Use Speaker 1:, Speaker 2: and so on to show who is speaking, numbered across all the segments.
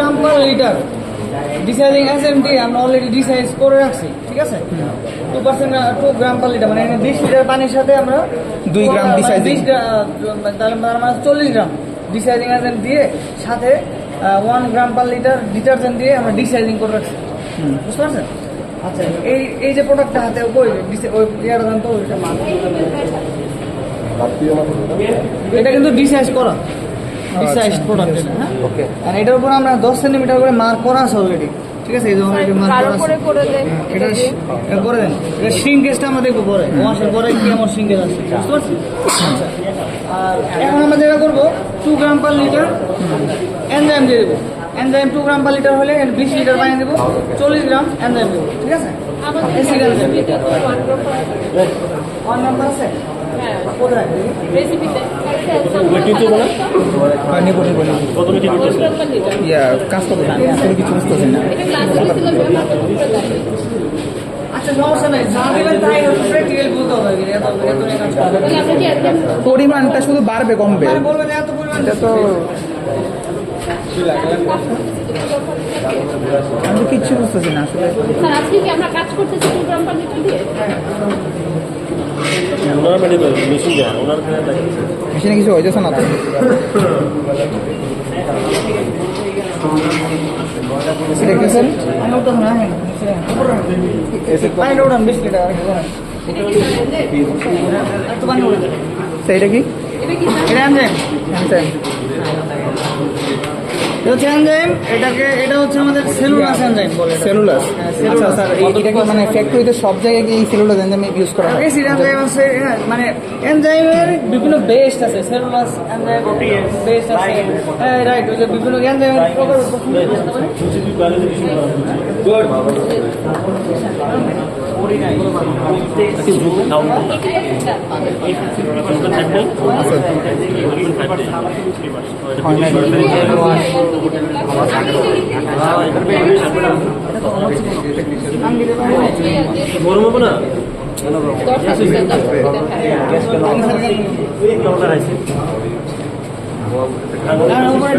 Speaker 1: গ্রাম per litre ডিসাইজিং SMT আমরা already ডিসাইজ করে রাখছি, ঠিক আছে? 2% 2 গ্রাম পার লিটার, মানে 20 লিটার পানির সাথে আমরা
Speaker 2: 2 গ্রাম ডিসাইজিং,
Speaker 1: তার মানে 40 গ্রাম ডিসাইজিং এজেন্ট দিয়ে সাথে 1 গ্রাম পার লিটার ডিটারজেন্ট দিয়ে আমরা ডিসাইজিং করে রাখছি, বুঝতে পারছেন? আচ্ছা, এই যে প্রোডাক্টটা হাতে ওই ডিটারজেন্ট তো এটা কিন্তু ডিসাইজ করা, ডিসাইজ প্রোডাক্ট এটা, হ্যাঁ ওকে। আর এটার উপর আমরা 10 সেন্টিমিটার করে মার্ক করা আছে অলরেডি, ঠিক আছে? এই যে অলরেডি মার্ক করা আছে, এটা করে দেন। এটা শ্রিঙ্কেজটা আমরা দেখবো পরে, ওয়াশের পরে কি আমার শ্রিঙ্কেজ আছে, বুঝতে পারছি? আচ্ছা, আর এখন আমরা যেটা করবো 2 গ্রাম পার লিটার এনজাইম দিয়ে দেবো। এনজাইম 2 গ্রাম পার লিটার হলে 20 লিটার পানি দেবো, 40 গ্রাম এনজাইম দেবো, ঠিক আছে? ওয়ান নাম্বার আছে কোথায় রেসিপিতে
Speaker 2: কাজ করবো কিছু বুঝতেছি না।
Speaker 1: আচ্ছা, সমস্যা নাই, যা দেবেন তাই প্র্যাকটিক্যাল বলতে হবে।
Speaker 2: পরিমাণটা শুধু বাড়বে কমবে,
Speaker 1: বলবেন এত পরিমাণ,
Speaker 2: এটা তো আমি তো কিচ্ছু বুঝতেছি না আসলে।
Speaker 3: স্যার আজকে কি আমরা কাজ করতেছি 2 গ্রাম পার লিটার দিয়ে?
Speaker 2: মেশিনে কিছু হইতেছে না তো। দেখতেছেন সেইটা কি?
Speaker 1: এটা হচ্ছে আমাদের সেলুলাস এনজাইম বলে।
Speaker 2: সেলুলাস, আচ্ছা স্যার, এটা কি মানে ফ্যাক্টরিতে সব জায়গায় কি সেলুলাস এনজাইম ইউজ করা হয়?
Speaker 1: এনজাইম আছে, মানে এনজাইমের বিভিন্ন বেস্ট আছে, সেলুলাস এনজাইম বেস্ট আছে, হ্যাঁ রাইট। ওই যে বিভিন্ন এনজাইমের প্রকার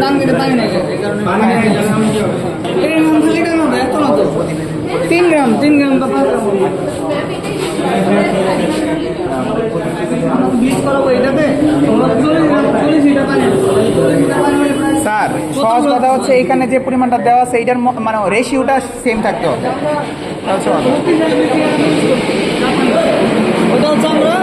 Speaker 1: ডান দিকে পানি নেই, 3 গ্রাম 3 গ্রাম বা 5 গ্রাম বিশ করাবো এটাতে।
Speaker 2: স্যার সহজ কথা হচ্ছে এইখানে যে পরিমাণটা দেওয়া আছে এইটার মানে রেশিওটা সেম থাকতে হবে।
Speaker 1: ওটা হচ্ছে আমরা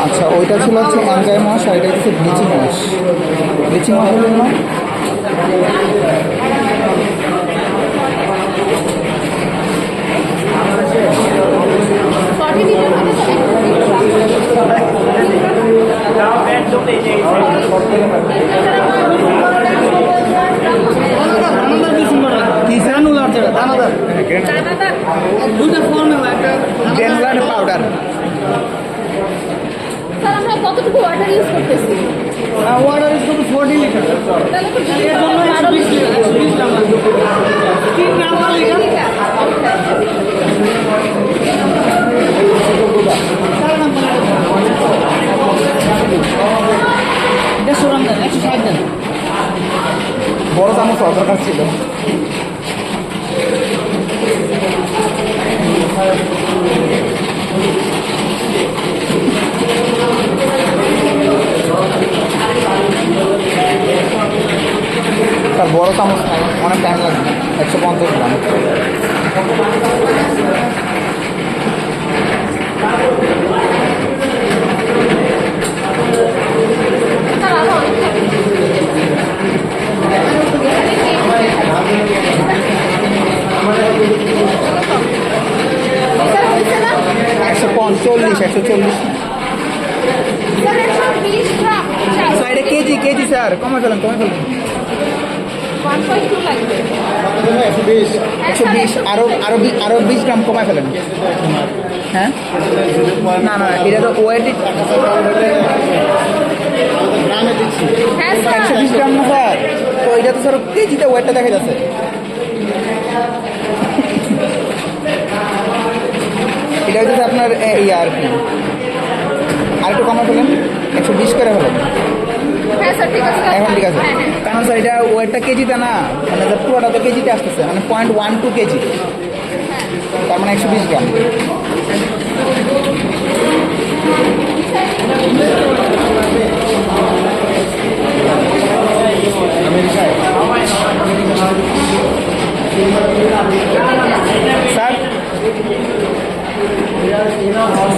Speaker 2: আচ্ছা, ওইটা ছিল হচ্ছে এনজাইম ওয়াশ, আর এটা হচ্ছে ব্লিচিং ওয়াশ। ব্লিচিং ওয়াশ হলো না, গ্রানুলার পাউডার।
Speaker 3: স্যার আমরা কতটুকু ওয়াটার ইউজ করতেছি?
Speaker 1: Water is to 40 litre.
Speaker 3: তাহলে তো
Speaker 1: এর জন্য 120 লিটার, 120 গ্রাম 3 গ্রাম পার লিটার।
Speaker 2: বড় চামচ দরকার ছিল। তার বড় চামচ অনেক টাইম লাগবে, 150 গ্রাম। এটা কেজি কেজি স্যার, কমে ফেলেন কমে ফেলেন। 120 আরো 20 গ্রাম কমায় ফেলেন। হ্যাঁ না না, এটা তো ওয়েট 120 গ্রাম না স্যার। কেজিতে ওয়েটটা দেখা যাচ্ছে। এটা হচ্ছে আপনার এই আর কি, আর একটু কমা ফেলেন, 120 করে হলেন।
Speaker 3: হ্যাঁ স্যার, ঠিক আছে স্যার।
Speaker 2: এখন ঠিক আছে,
Speaker 3: হ্যাঁ, হ্যাঁ।
Speaker 2: কারণ স্যার এটা ওয়েটটা কেজিতে না, মানে পুরোটা তো কেজিতে আসতেছে, মানে 0.12 কেজি, তার মানে 120 গ্রাম। স্যার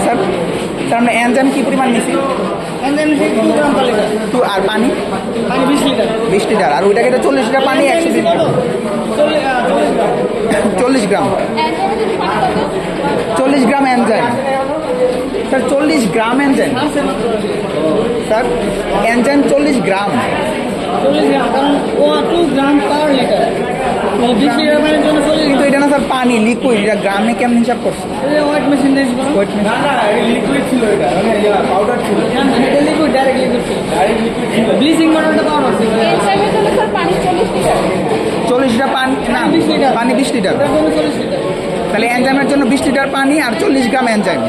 Speaker 2: স্যার স্যার আমরা এনজাইম কি পরিমাণ নিছি?
Speaker 1: এনজাইম 2 গ্রাম পার লিটার,
Speaker 2: আর পানি
Speaker 1: পানি 20 লিটার।
Speaker 2: 20 লিটার, আর ওইটাকে তো 40 লিটার পানি 120
Speaker 1: কত? 40
Speaker 2: 40
Speaker 1: গ্রাম।
Speaker 2: গ্রাম,
Speaker 3: এনজাইমের জন্য পানি কত?
Speaker 2: 40 গ্রাম এনজাইম স্যার, 40 গ্রাম এনজাইম স্যার, এনজাইম 40 গ্রাম।
Speaker 1: 40 গ্রাম, কারণ ও 2 গ্রাম পার লিটার। 20 লিটার পানির জন্য 40
Speaker 2: কিন্তু
Speaker 1: গ্রাম।
Speaker 2: এটা না স্যার পানি লিকুইড, এটা গ্রামে কেমন হিসাব করছে?
Speaker 1: ওয়েট মেশিন দিয়ে করুন।
Speaker 2: ওয়েট
Speaker 1: না লিকুইড ছিল, এটা মানে পাউডার ছিল। না এটা লিকুইড, ডাইরেক্ট লিকুইড ছিল। ব্লিচিং পাউডারটা পাউডার ছিল।
Speaker 3: এনজাইমের জন্য স্যার পানি 40 লিটার।
Speaker 2: 40 লিটার পানি না,
Speaker 1: 20 লিটার।
Speaker 2: পানি 20 লিটার,
Speaker 1: এটার জন্য 40 লিটার।
Speaker 2: তাহলে এনজাইমের জন্য 20 লিটার পানি আর 40 গ্রাম এনজাইম,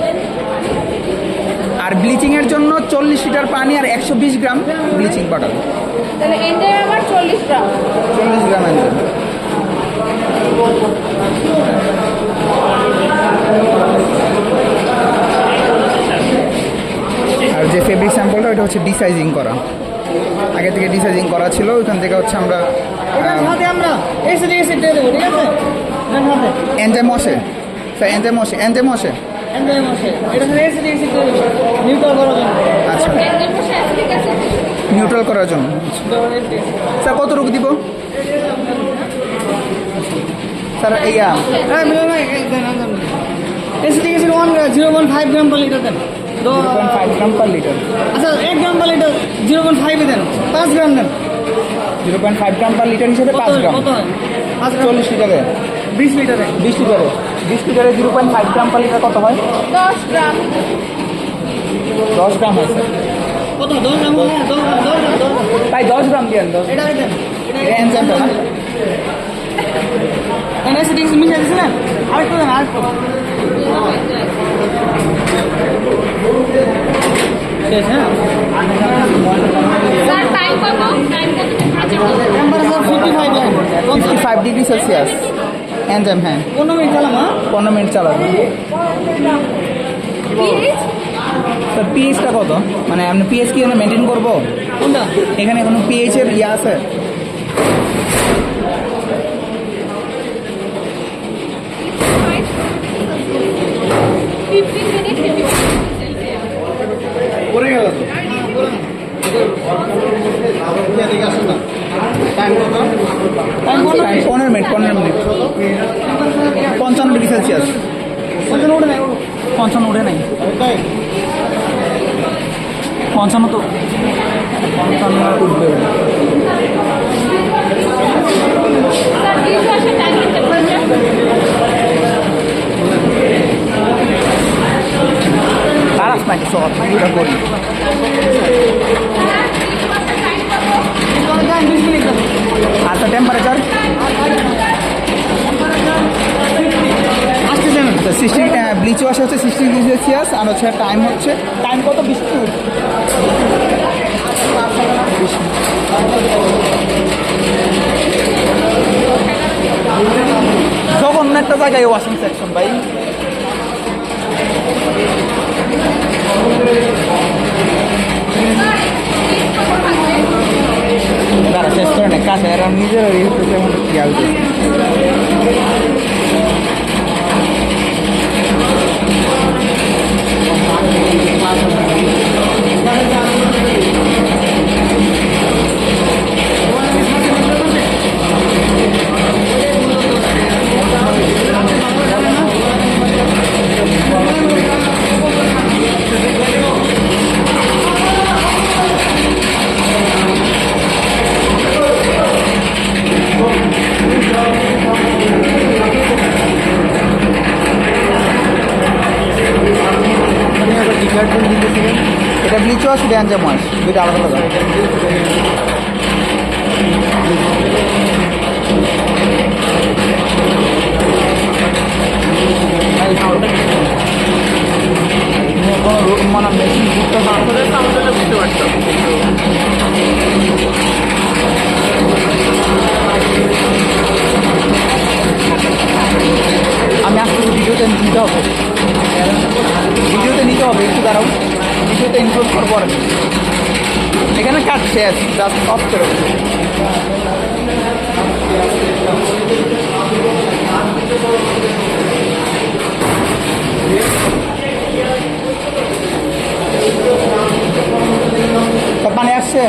Speaker 2: আর ব্লিচিংয়ের জন্য 40 লিটার পানি আর 120 গ্রাম ব্লিচিং পাউডার,
Speaker 3: তাহলে এনজাইম আমার 40 গ্রাম।
Speaker 2: 40 গ্রাম এনজাইম। আর যে ফেব্রিক স্যাম্পলটা ওইটা হচ্ছে ডিসাইজিং করা, আগে থেকে ডিসাইজিং করা ছিল, ওইখান থেকে হচ্ছে আমরা
Speaker 1: এটার সাথে আমরা এসিডিক অ্যাসিড দিয়ে দেবো, ঠিক আছে? এটার সাথে
Speaker 2: এনজাইম আসে স্যার, এনজাইম আসে, এনজাইম আসে।
Speaker 1: এনজাইম আছে, এটার সাথে এসিডিক অ্যাসিড দিয়ে দেবো নিউট্রাল করার জন্য।
Speaker 2: আচ্ছা,
Speaker 3: এনজাইম বসে অ্যাসিডিক অ্যাসিড।
Speaker 2: নিউট্রাল করার জন্য। স্যার কতটুকু দিব স্যার? ইয়া
Speaker 1: হ্যাঁ মিলে ভাই, এসিডিক অ্যাসিড 0.5 গ্রাম পার লিটার দেন।
Speaker 2: 0.5 গ্রাম পার লিটার।
Speaker 1: আচ্ছা 1 গ্রাম পার লিটার 0.5 দেন, 5 গ্রাম দেন।
Speaker 2: 0.5 গ্রাম পার লিটার হিসেবে 5 গ্রাম,
Speaker 1: কত হয়? 5 গ্রাম
Speaker 2: 40 লিটারে,
Speaker 1: 20 লিটারে।
Speaker 2: 20 লিটারে, 20 লিটারে 0.5 গ্রাম পার লিটার কত হয়?
Speaker 3: 10 গ্রাম।
Speaker 2: 10 গ্রাম হয় স্যার।
Speaker 1: কত? 10 গ্রাম? হ্যাঁ 10 গ্রাম, 10 গ্রাম, 10 গ্রাম।
Speaker 2: তাই 10 গ্রাম দিয়েন, 10
Speaker 1: এটা দেন,
Speaker 2: এটা এনজাইমটা না?
Speaker 1: এসিডিক অ্যাসিড মিশিয়ে দিয়েছিলেন, আরেকটু দেন, আরেকটু। শেষ, হ্যাঁ?
Speaker 3: স্যার টাইম কত? টাইম কত?
Speaker 1: Temperature 55 line,
Speaker 2: 55 degree Celsius enzyme, হ্যাঁ
Speaker 1: 15 মিনিট চালাম। হ্যাঁ
Speaker 2: 15 মিনিট চালাবেন।
Speaker 3: পিএইচ
Speaker 2: তো পিএইচটা কত, মানে আপনি পিএইচ কি মেনটেন করবো?
Speaker 1: কোনটা?
Speaker 2: এখানে কোনো পিএইচ এর ইয়ে আছে?
Speaker 3: 15 মিনিট 55
Speaker 1: পড়ে গেল তো। টাইম কত? টাইম কত?
Speaker 2: 15 মিনিট, 15 মিনিট, 55 ডিগ্রি সেলসিয়াস।
Speaker 1: 55 উঠে নাই,
Speaker 2: 55 উঠে নাই, 55 তো 55 উঠবে।
Speaker 3: স্যার কিছু আসে time temperature.
Speaker 2: Paras naik soal, udah kori. Atau temperature?
Speaker 1: আসতেছে না।
Speaker 2: 60 ব্লিচ ওয়াশ হচ্ছে 60 ডিগ্রি সেলসিয়াস, আর হচ্ছে টাইম হচ্ছে, টাইম কত? 20 মিনিট। জঘন্য একটা জায়গায় ওয়াশিং সেকশন ভাই। দাঁড়া শেষ করে না কাছে, এরা নিজের খেয়াল করে। এটা ব্লিচ ওয়াশ, ড্যাঞ্জাম ওয়াশ, দুইটা আলাদা আলাদা। মানে মেশিন ঘুরতে
Speaker 4: পাথরের সাউন্ডটা বুঝতে পারতাম কিন্তু
Speaker 2: আমি আসলে ভিডিওতে নিতে হবে, একটু দাঁড়াও, ভিডিওতে ইনক্লুড করবো আর কি। এখানে কাজ শেষ, জাস্ট অফ করে তো পানি আসছে।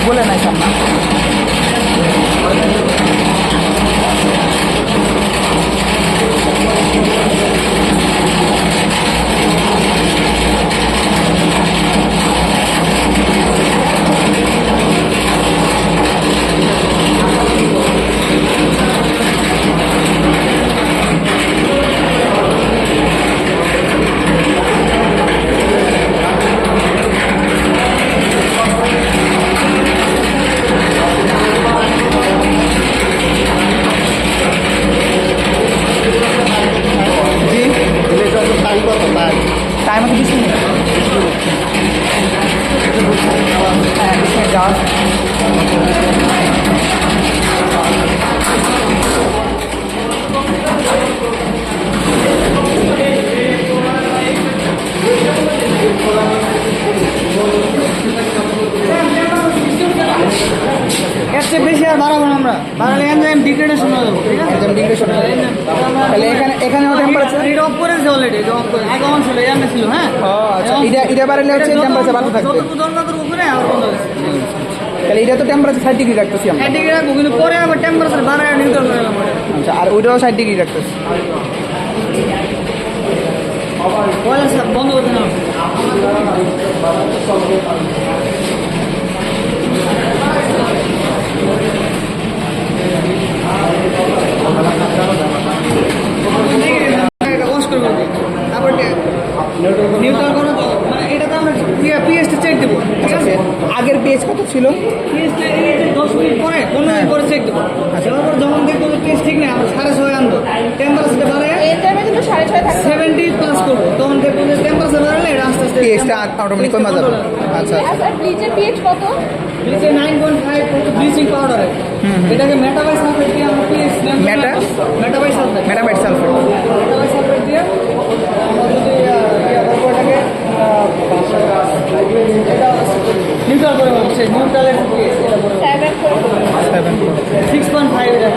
Speaker 2: বলে নাই সামনা টাইম আছে 20 মিনিট। হ্যাঁ 20 মিনিট যাওয়া।
Speaker 1: এর চেয়ে বেশি আর বাড়াবো না আমরা, বাড়ালে এনজাইম ডিগ্রেডেশন হয়ে যাবো, ঠিক আছে?
Speaker 2: একদম ডিগ্রেশন। তাহলে এখানেও টেম্পারেচার
Speaker 1: এটা অফ করেছে অলরেডি, এটা অফ করে আগে অন ছিল, এমনি ছিল, হ্যাঁ।
Speaker 2: ও আচ্ছা, এটা বাড়লে হচ্ছে টেম্পারেচার বাড়তে থাকবে।
Speaker 1: যতটুকু দরকার উপরে আর বন্ধ হয়েছে।
Speaker 2: তাহলে এটা তো টেম্পারেচার 60 ডিগ্রি রাখতেছি আমরা।
Speaker 1: 60 ডিগ্রি রাখবো, কিন্তু পরে আবার টেম্পারেচার বাড়ায় নিউট্রাল করে গেলাম।
Speaker 2: আচ্ছা, আর ওইটাও 60 ডিগ্রি রাখতেছি।
Speaker 1: পয়লা বন্ধ করতে না। এটা ওয়াশ করে ফেলবো, তারপর নিউট্রাল করে মানে এটাতে আমরা পিএইচটা চেক দেবো, ঠিক আছে?
Speaker 2: আগের পেজ কত ছিল?
Speaker 1: পিএইচটা 10 মিনিট পরে 15 মিনিট পরে চেক দেবো। তারপর যখন দেখবো যে পিএইচ ঠিক নেই, আমরা 6.5 আনবো, টেম্পারেচারটা বাড়ায়
Speaker 3: এনজাইমে কিন্তু 6.5 থাকবে।
Speaker 1: 70 প্লাস করবো, তখন দেখবো যে টেম্পারেচার বাড়ালে এটা আস্তে আস্তে
Speaker 2: পেজটা অটোমেটিক কমে যাবে। আচ্ছা আচ্ছা।
Speaker 3: আর ব্লিচের পিএইচ কত?
Speaker 1: ব্লিচে 9.5 ব্লিচিং পাউডার, এটাকে মেটাবাই সালফেট দিয়ে আমরা পিএইচ মেটাবাই সালফেট
Speaker 2: মেটাবাইট সালফেট।
Speaker 1: মেটাবাই সালফেট দিয়ে আমরা যদি এটাকে নিউট্রাল করে বলবো, সেই নিউট্রালের পিএইচ এটা করে
Speaker 3: 7 করে দেবো।
Speaker 1: 6.5 এটা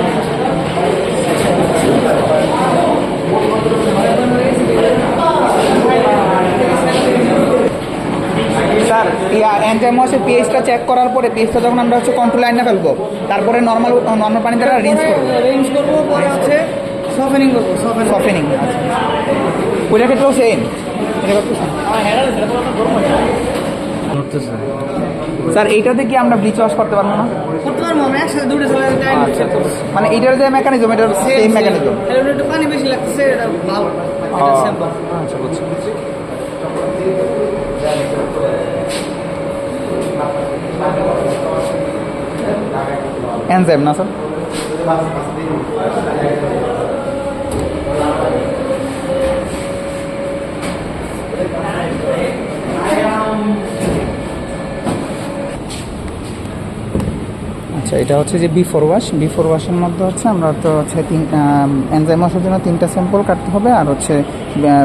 Speaker 2: স্যার এনজাইম ওয়াশের পেজটা চেক করার পরে পেজটা যখন আমরা হচ্ছে কন্ট্রোল লাইনে ফেলবো, তারপরে নর্মাল পানি দ্বারা রিন্স করবো।
Speaker 1: রেঞ্জ করবো, পরে হচ্ছে সফেনিং করবো,
Speaker 2: সফেনিং। আচ্ছা, ওইটা ক্ষেত্রেও সেম। স্যার এইটাতে কি আমরা ব্লিচ ওয়াশ করতে পারবো না?
Speaker 1: করতে পারবো আমরা একসাথে দুটো চলে টাইম
Speaker 2: মানে এটার যে মেকানিজম, এটার সেম মেকানিজম।
Speaker 1: একটু পানি বেশি লাগতেছে, এটা ভালো, এটা স্যাম্পল।
Speaker 2: আচ্ছা, বুঝছি। এনজাইম না স্যার? আচ্ছা, এটা হচ্ছে যে বিফোর ওয়াশের মধ্যে হচ্ছে আমরা তো হচ্ছে এনজাইম ওয়াশের জন্য 3টা স্যাম্পল কাটতে হবে, আর হচ্ছে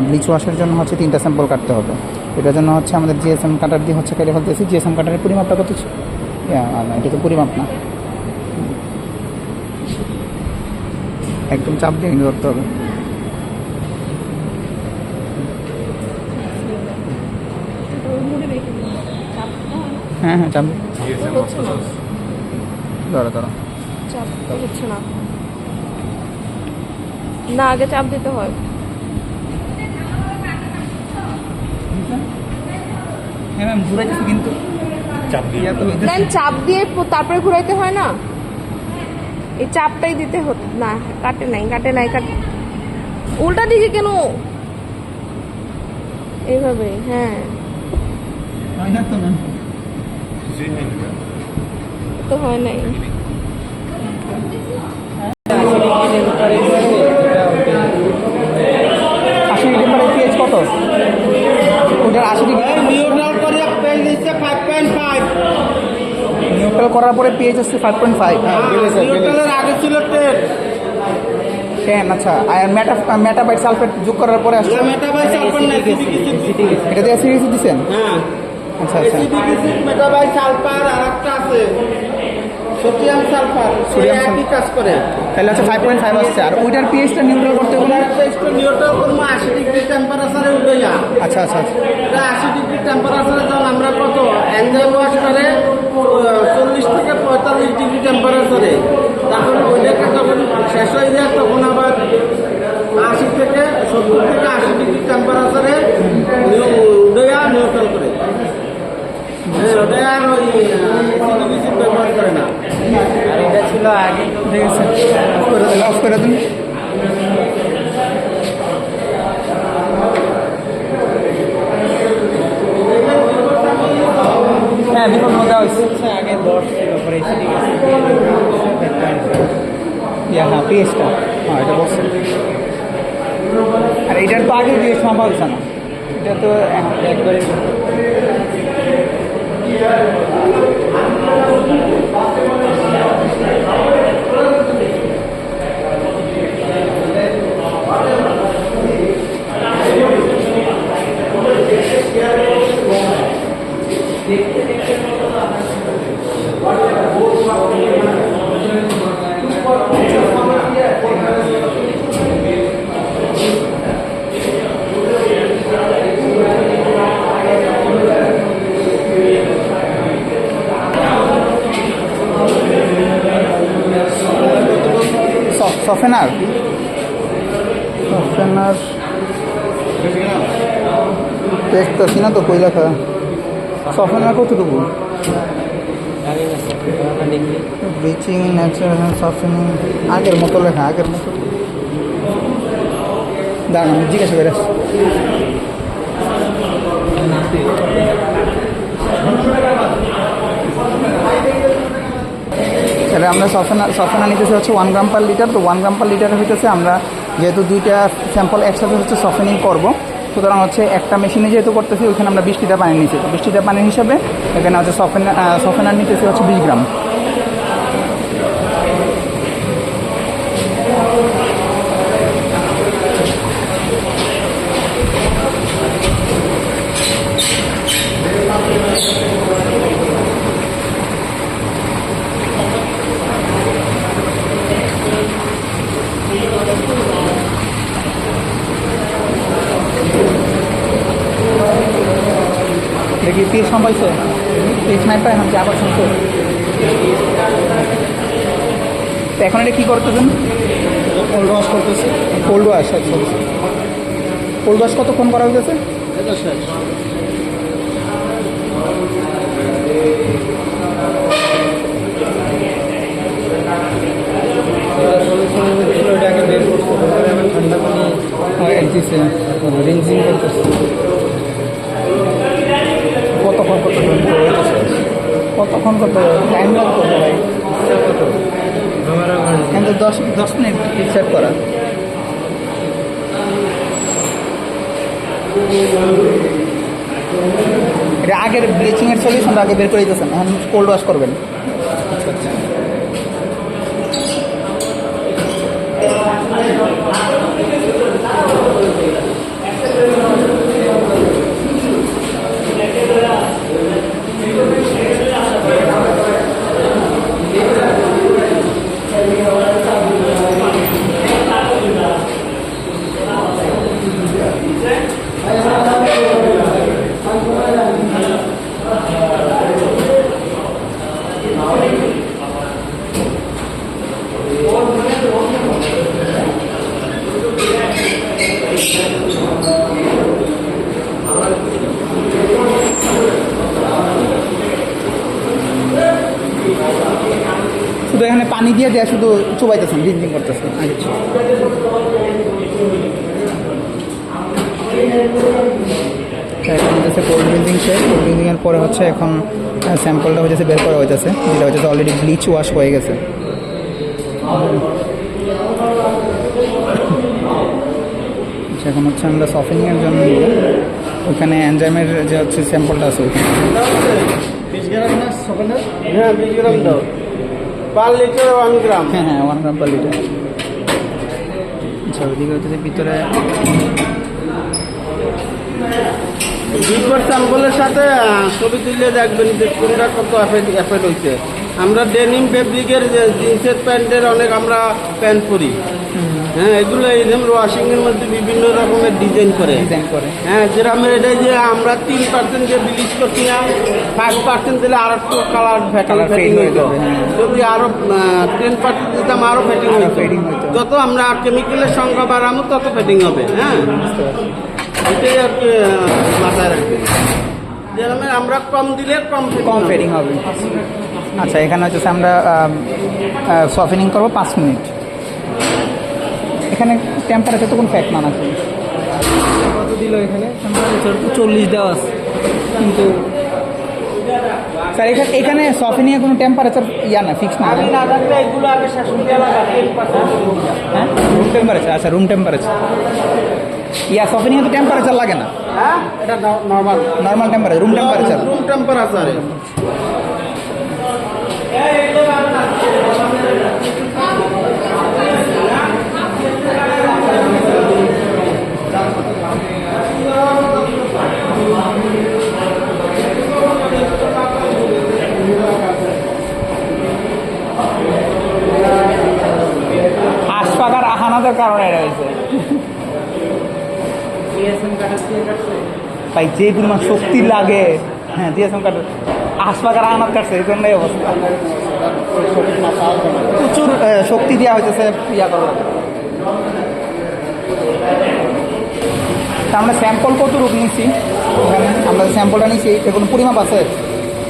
Speaker 2: ব্লিচ ওয়াশের জন্য হচ্ছে 3টা স্যাম্পল কাটতে হবে। এটার জন্য হচ্ছে আমাদের জিএসএম কাটার দিয়ে হচ্ছে কেটে ফেলতেছি। জিএসএম কাটারের পরিমাপটা কত ছিল? এটা তো পরিমাপ না, একদম চাপ দিয়ে ধরতে হবে। হ্যাঁ চাপ ধরো।
Speaker 3: চাপ তো হচ্ছে না, না আগে চাপ দিতে হয়।
Speaker 2: হ্যাঁ ম্যাম, ঘুরাইতেছি কিন্তু ইয়া তো হইতেছে।
Speaker 3: দেন চাপ দিয়ে তারপরে ঘুরাইতে হয় না, এই চাপটাই দিতে হতো না। কাটে নাই উল্টা দিকে কেন এইভাবে? হ্যাঁ
Speaker 2: হয় না তো না।
Speaker 3: তো হয় নাই।
Speaker 2: আশি ডিগ্রি পিএইচ কত? ওটার 80 ডিগ্রি
Speaker 1: নিউট্রাল করে পেজ দিচ্ছে 5.5।
Speaker 2: নিউট্রাল করার পরে পিএইচ হচ্ছে 5.5।
Speaker 1: নিউট্রালের আগে ছিল 10।
Speaker 2: 10 আচ্ছা। আর মেটাবাইট সালফেট যোগ করার পরে আসছে
Speaker 1: মেটাবাইট সালফার না
Speaker 2: এটা দিয়ে অ্যাসিডিক দিছেন?
Speaker 1: হ্যাঁ
Speaker 2: আচ্ছা আচ্ছা।
Speaker 1: অ্যাসিডিক মেটাবাইট সালফার আরেকটা আছে সোডিয়াম সালফার,
Speaker 2: সোডিয়াম
Speaker 1: একই কাজ করে।
Speaker 2: তাহলে হচ্ছে 5.5 আসছে। আর ওইটার পিএইচটা নিউট্রাল করতে হলে
Speaker 1: নিউট্রাল করবো 80 ডিগ্রি টেম্পারেচারে উঠে যা।
Speaker 2: আচ্ছা আচ্ছা আচ্ছা।
Speaker 1: 80 ডিগ্রি টেম্পারেচারে যখন আমরা কত এনজাইম ওয়াশ করে 40 থেকে 45 ডিগ্রি টেম্পারেচারে, তারপর ওইটাকে যখন শেষ হয়ে যায় তখন আবার 80 থেকে 70 থেকে 80 ডিগ্রি টেম্পারেচারে উঠে যা নিউট্রাল করে। ওটা আর ওই অ্যাসিডিক ব্যবহার করে না। আর এটা ছিল আগে।
Speaker 2: ঠিক আছে, অফ করে দিন। হ্যাঁ বিপদ মধ্যে হয়েছে
Speaker 1: আগে 10 ছিল, পরে অ্যাসিডিক
Speaker 2: হ্যাঁ পিএইচটা হ্যাঁ এটা বলছে। আর এটার তো আগে দিয়ে সম্ভব হয়েছে না, এটা তো
Speaker 1: একবারে
Speaker 2: সফেনার দেখতেছি না তো কই লেখা। সফেনার কতটুকু? ব্লিচিং ন্যাচারাল সফেনিং আগের মতো লেখা, আগের মতো। দাঁড়ান আমি জিজ্ঞাসা করে আসছি। তাহলে আমরা সফেনা নিতেছি হচ্ছে 1 গ্রাম পার লিটার। তো 1 গ্রাম পার লিটার হইতেছে আমরা যেহেতু দুইটা স্যাম্পল একসাথে হচ্ছে সফেনিং করবো, সুতরাং হচ্ছে একটা মেশিনে যেহেতু করতেছি ওইখানে আমরা 20 লিটার পানি নিচ্ছি। তো 20 লিটার পানির হিসাবে এখানে হচ্ছে সফেনার নিতেছি হচ্ছে 20 গ্রাম। দেখি পিস সম্পাইছে, পিস নাই পাই এখন আবার শুনতে। তো এখন এটা কী করতেছেন?
Speaker 1: কোল্ড ওয়াশ করতেছি।
Speaker 2: কোল্ড ওয়াশ, আচ্ছা কোল্ড ওয়াশ কতক্ষণ করা হয়েছে?
Speaker 1: এটা শেষ। ওটাকে বের করতে হবে, আমি ঠান্ডা পানি
Speaker 2: রিনজিং করতেছে। কতক্ষণ করতে টাইম লাগবে ভাই? কিন্তু 10 মিনিট সেট করা। এটা আগের ব্লিচিংয়ের সলিউশনটা আগে বের করে দিতেছেন, এখন কোল্ড ওয়াশ করবেন। আচ্ছা আচ্ছা। দিয়ে দেয়া শুধু চুবাইতেছেন, ব্লিচিং করতেছেন। আচ্ছা, এখন হচ্ছে কোল্ড ব্লিচিং শেষ। কোল্ড ব্লিচিংয়ের পরে হচ্ছে এখন স্যাম্পলটা হচ্ছে বের করা হইতেছে, যেটা হচ্ছে অলরেডি ব্লিচ ওয়াশ হয়ে গেছে। এখন হচ্ছে আমরা সফেনিংয়ের জন্য নিব, ওখানে এনজাইমের যে হচ্ছে স্যাম্পলটা আছে ওইখানে।
Speaker 1: 20 গ্রাম না সফেনার?
Speaker 4: হ্যাঁ 20 গ্রাম দাও, পার লিটার 1 গ্রাম।
Speaker 2: হ্যাঁ হ্যাঁ 1 গ্রাম পার লিটার। আচ্ছা, ওইদিকে হচ্ছে ভিতরে
Speaker 4: 2 স্যাম্পলের সাথে ছবি তুললে দেখবেন যে কোনটা কত এফেক্ট হয়েছে। আমরা ডেনিম ফেব্রিকের যে জিন্সের প্যান্টের অনেক আমরা প্যান্ট পরি, হ্যাঁ এগুলো এরকম ওয়াশিংয়ের মধ্যে বিভিন্ন রকমের ডিজাইন করে। হ্যাঁ যেরকম এটা যে আমরা 3% যে ব্লিচ করছি না, 5% দিলে আর একটু কালার ফেটিং হইতো। যদি আরো 10% দিতাম আরো ফেটিং হইতো। যত আমরা কেমিক্যালের সংখ্যা বাড়াবো তত ফেটিং হবে। হ্যাঁ এটাই আর কি মাথায় রাখবেন, যেরকম আমরা কম দিলে কম
Speaker 2: ফেডিং হবে। আচ্ছা, এখানে হচ্ছে আমরা সফেনিং করবো 5 মিনিট। এখানে টেম্পারেচার তো কোনো ফ্যাক্ট না নাকি?
Speaker 1: কত দিল এখানে? টেম্পারেচার 40 দেওয়া আছে, কিন্তু
Speaker 2: স্যার এখানে সফেনিংয়ে কোনো টেম্পারেচার না, ফিক্স না?
Speaker 4: আমি না থাকলে এগুলো আগে শাসন দেওয়া লাগে।
Speaker 2: হ্যাঁ রুম টেম্পারেচার। আচ্ছা, রুম টেম্পারেচার। সফেনিংয়ে তো টেম্পারেচার লাগে না,
Speaker 4: হ্যাঁ এটা normal
Speaker 2: temperature, room temperature.
Speaker 4: Room টেম্পারেচারে।
Speaker 2: আশপাকার আহানাদের কারণে এটা হয়েছে ভাই, যে পরিমাণ শক্তি লাগে। হ্যাঁ জিএসএম কাটার আশপাকার আহানাত কাটছে, এই জন্যই অবস্থা। প্রচুর শক্তি দেওয়া হয়েছে ইয়া করা। তা আমরা স্যাম্পল কতটুকু নিচ্ছি? আমরা স্যাম্পলটা নিচ্ছি, এর কোনো পরিমাপ আছে?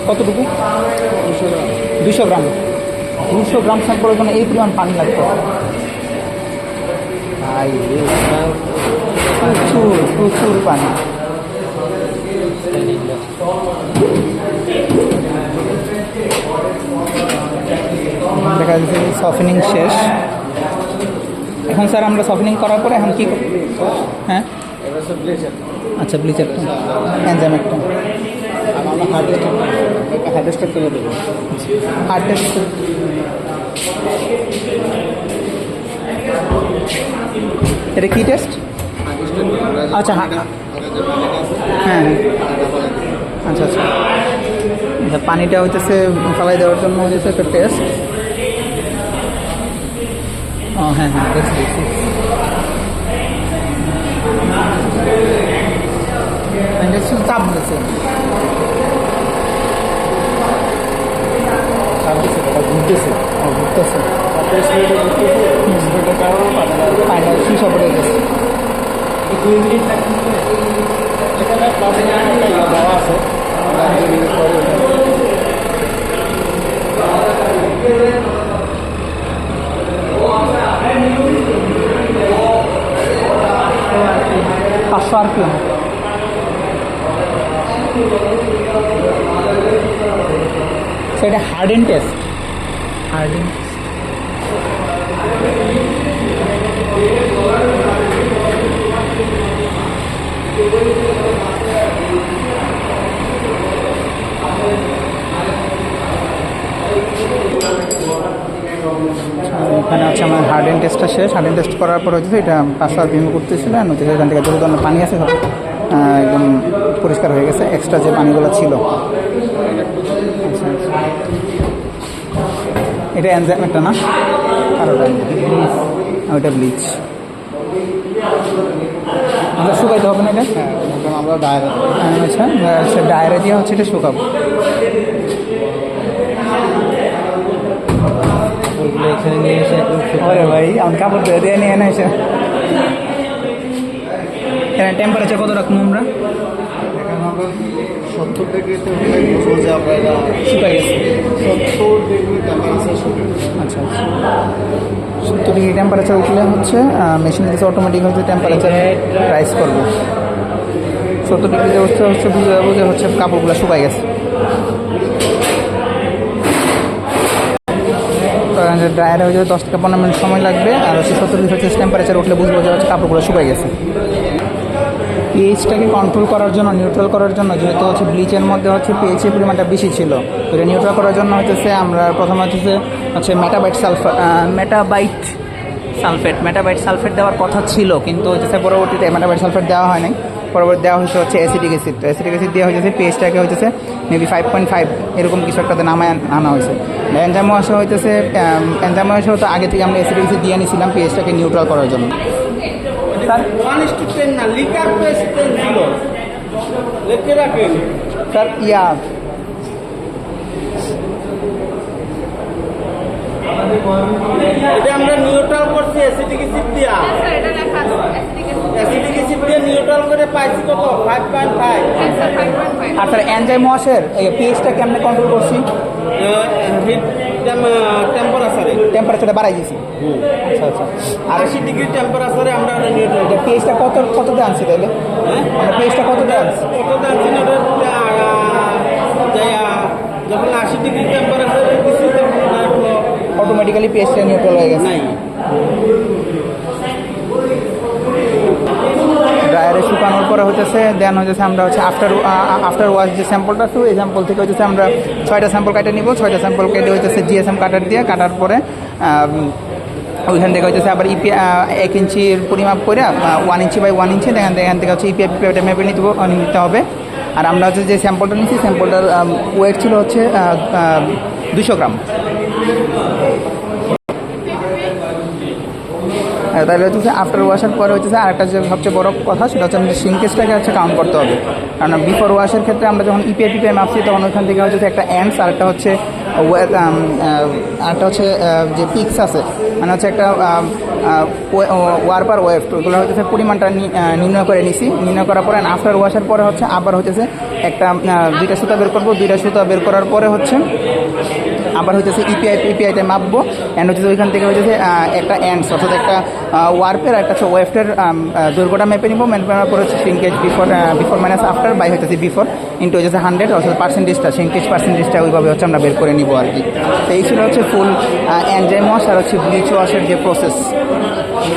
Speaker 2: কতটুকু? 200 গ্রাম। 200 গ্রাম স্যাম্পলের জন্য এই পরিমাণ পানি লাগবে। প্রচুর প্রচুর পানি। দেখা যাচ্ছে সফেনিং শেষ। এখন স্যার আমরা সফেনিং করার পরে এখন কি? হ্যাঁ আচ্ছা, ব্লিচারটা এনজাইম একটা
Speaker 4: হার্ড টেস্ট করে দেবো।
Speaker 2: Hard test. এটা কি টেস্ট? আচ্ছা হ্যাঁ হ্যাঁ আচ্ছা আচ্ছা। পানিটা হইতেছে ফালাই দেওয়ার জন্য হইতেছে একটা টেস্ট। ও হ্যাঁ হ্যাঁ দেখছি। শুধু চাপ দিয়েছে, ঘুরতেছে ঘুরতেছে পানিটা সুসা পড়ে গেছে।
Speaker 4: দেওয়া আছে
Speaker 2: RPM। সেটা হার্ডেন টেস্ট। হার্ডেন এখানে হচ্ছে আমার হার্ডেন টেস্টটা শেষ। হার্ডেন টেস্ট করার পর হচ্ছে এটা 500 RPM করতেছিল, নদী এখান থেকে যত ধরনের পানি আছে সব একদম পরিষ্কার হয়ে গেছে, এক্সট্রা যে পানিগুলো ছিল। এটা এনজাইম একটা না, আর ওইটা ব্লিচ। আমরা শুকাইতে হবে না এটা?
Speaker 4: আমরা ডায়রা।
Speaker 2: আচ্ছা আচ্ছা, ডায়রা দিয়ে হচ্ছে এটা শুকাবো।
Speaker 1: এখানে নিয়ে এসে
Speaker 2: ওরে ভাই আমি কাপড় ধুয়ে দিয়ে নিয়ে এসে। এখানে টেম্পারেচার কত রাখবো আমরা?
Speaker 5: আমরা 70 ডিগ্রিতে উঠলে বুঝবো যে আমরা এটা
Speaker 2: শুকাই গেছে।
Speaker 5: 70 ডিগ্রি টেম্পারেচার শুরু।
Speaker 2: আচ্ছা 70 ডিগ্রি টেম্পারেচার উঠলে হচ্ছে মেশিন থেকে অটোমেটিক হচ্ছে টেম্পারেচার রাইজ করবে। 70 ডিগ্রিতে হচ্ছে বুঝে যাবো যে হচ্ছে কাপড়গুলো শুকাই গেছে। ড্রায়ারে হয়ে যাবে 10 থেকে 15 মিনিট সময় লাগবে, আর হচ্ছে 70 ডিগ্রি হচ্ছে টেম্পারেচার উঠলে বুঝবো যে হচ্ছে কাপড়গুলো শুকাই গেছে। পিএইচটাকে কন্ট্রোল করার জন্য, নিউট্রাল করার জন্য, যেহেতু হচ্ছে ব্লিচের মধ্যে হচ্ছে পিএইচের পরিমাণটা বেশি ছিল, তো এটা নিউট্রাল করার জন্য হচ্ছে আমরা প্রথমে হচ্ছে মেটাবাইট সালফেট দেওয়ার কথা ছিল, কিন্তু হচ্ছে পরবর্তীতে মেটাবাইট সালফেট দেওয়া হয় নাই। পরবর্তী দেওয়া হয়েছে হচ্ছে অ্যাসিটিক অ্যাসিড। তো অ্যাসিটিক অ্যাসিড দেওয়া হয়েছে পিএইচটাকে হচ্ছে মেবি 5.5 এরকম কিছু একটাতে নামায় আনা হয়েছে। এনজাইম ওয়াশে হইতেছে এনজাইম ওয়াশে হতো আগে থেকে আমরা অ্যাসিটিক অ্যাসিড দিয়ে নিয়েছিলাম পিএইচটাকে নিউট্রাল করার জন্য।
Speaker 4: স্যার 1:10 না, লিটার পেস 10 ছিল, লিখে রাখেন
Speaker 2: স্যার
Speaker 4: এটা আমরা নিউট্রাল করছি অ্যাসিটিক অ্যাসিড দিয়া, অ্যাসিটিক অ্যাসিড দিয়ে নিউট্রাল করে পাইছি কত 5.5।
Speaker 2: আর স্যার এনজাইম ওয়াশের পিএইচটা কেমনে কন্ট্রোল করছি?
Speaker 4: হিট টেম্পারেচারে
Speaker 2: টেম্পারেচারটা বাড়াই দিয়েছি। আচ্ছা আর
Speaker 4: 80 ডিগ্রি টেম্পারেচারে আমরা নিউট্রাল
Speaker 2: পিএইচটা কততে আনছি তাহলে? আমরা পিএইচটা কততে আনছি?
Speaker 4: কত দাঁড়ছি না যখন 80 ডিগ্রি টেম্পারেচারে দিচ্ছি তখন
Speaker 2: অটোমেটিক্যালি পিএইচটা নিউট্রাল হয়ে গেছে।
Speaker 4: নাই।
Speaker 2: ড্রায়ারে শুকানোর পরে হচ্ছে দেন হচ্ছে আমরা হচ্ছে আফটার ওয়াশ যে স্যাম্পলটা আছে এই স্যাম্পল থেকে হচ্ছে আমরা 6টা স্যাম্পল কাটে নিব। 6টা স্যাম্পল কেটে হচ্ছে জিএসএম কাটার দিয়ে কাটার পরে ওইখান থেকে হচ্ছে আবার ইপি 1 ইঞ্চির পরিমাপ করে 1 ইঞ্চি বাই 1 ইঞ্চি এখান থেকে হচ্ছে ইপিআইটা মেপে নিতে হবে। আর আমরা হচ্ছে যে স্যাম্পলটা নিচ্ছি স্যাম্পলটার ওয়েট ছিল হচ্ছে 200 গ্রাম। তাহলে হচ্ছে আফটার ওয়াশের পরে হচ্ছে আরেকটা যে সবচেয়ে বড় কথা সেটা হচ্ছে আমাদের সিঙ্কেজটাকে হচ্ছে কাউন্ট করতে হবে। কারণ বিফোর ওয়াশের ক্ষেত্রে আমরা যখন ইপিআই মাপছি তখন ওইখান থেকে হচ্ছে একটা অ্যান্ডস আর একটা হচ্ছে যে পিক্স আছে, মানে হচ্ছে একটা ওয়ারপার ওয়েভ, ওগুলো হচ্ছে পরিমাণটা নির্ণয় করে নিছি। নির্ণয় করার পরে আফটার ওয়াশের পরে হচ্ছে আবার হচ্ছে একটা 2টা সুতা বের করবো। 2টা সুতা বের করার পরে হচ্ছে আবার হচ্ছে ইপিআইটা মাপবো। অ্যান্ড হচ্ছে ওইখান থেকে হচ্ছে একটা অ্যান্ডস অর্থাৎ একটা ওয়ার্পের একটা হচ্ছে ওয়েফটের দৈর্ঘ্যটা মেপে নিব। মেপে নেওয়ার পরে হচ্ছে সিঙ্কেজ বিফোর মাইনাস আফটার বাই হচ্ছে বিফোর ইন্টু হচ্ছে 100 অর্থাৎ পার্সেন্টেজটা সিঙ্কেজ পার্সেন্টেজটা ওইভাবে হচ্ছে আমরা বের করে নিব আর কি। তো এই ছিল হচ্ছে ফুল এনজাইম ওয়াশ আর হচ্ছে ব্লিচ ওয়াশের যে প্রসেস।